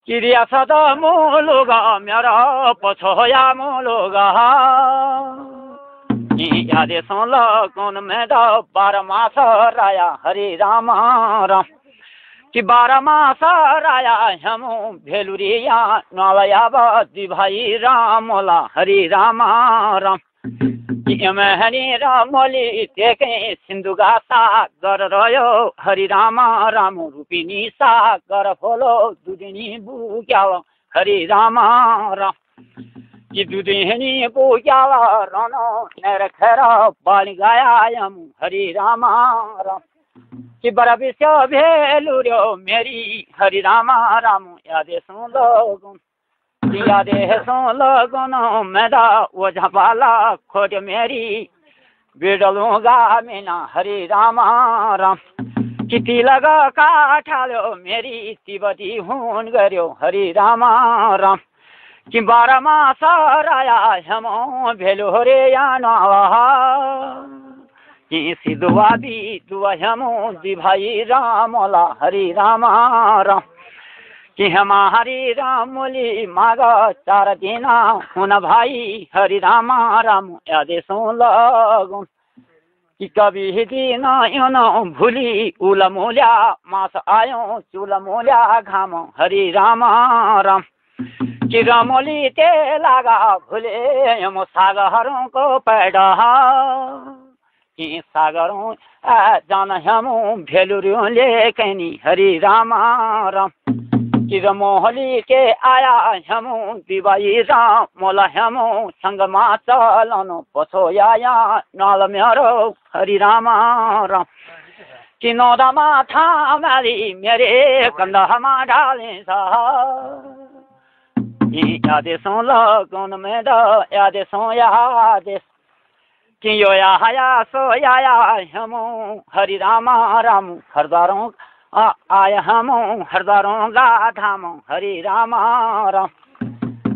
चिड़िया सदा मोलोगा मेरा पछोया मोलोगा यादे सोल कौन में दा 12 मास राया हरि राम राम कि 12 मास राया हम भेलुरिया नवया बदी भाई रामोला हरि राम राम हरि रामोली तेके सिंधुगा सागर रयो हरि राम राम रूपिनी सागर फोलो दुदिनी बुक्याव हरि राम राम कि दुदिनी बुक्याव रनो नरखर बाली गायाम हरि राम राम कि बड़ा विश्व भेलुर्यो मेरी हरि राम राम यादे सुन लोगुन यादे सुन लोगुन मेरा ओझा बाला खोट मेरी बिडलूंगा मीना हरि राम राम किती लगा काठाल्यो मेरी तिबती हुन गर्यो हरि राम राम कि 12 मास राया हम भेलो रे याना कि सिद्धुआ भी दुआ हम दी भाई रामोला हरि राम राम कि हमारी रामोली मागा 4 दिन हुन भाई हरि राम राम यादे सुन लगुन कि कभी दिन यो भूली उला मोल्या मास आयो चूला मोल्या घाम हरि राम राम कि रामोली ते लागा भूले हम सागरों को पैडा कि सागरों जान हम भेलुरियों लेकनी हरि राम राम कि रमोहली के आया हम दिवाई राम मोला हम संगमा चलन पछोया नाल मेरो हरि राम राम कि नौदामा था मेरी मेरे कंधमा डाले यादे सो लगन में द यादे सो यादे कि यो या सो या हम हरि राम राम हरदारों आय हम हरदारों गाधाम हरि राम राम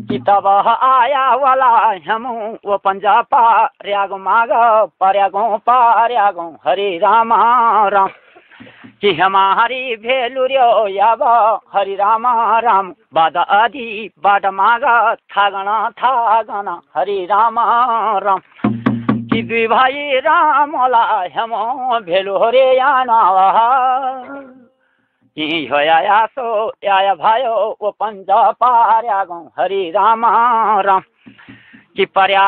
कि तब आया वाला हम वो पंजा पार्यागो माग पार्यागो हरि राम राम कि हमारी भेलुर्यो याब हरि राम राम बाद आदि बाद माग थागना हरि राम राम कि दुई भाई रामोला हम भेलो रे याना कि होया सो या भायो वो पंजा पार्यागो हरि राम राम कि पर्या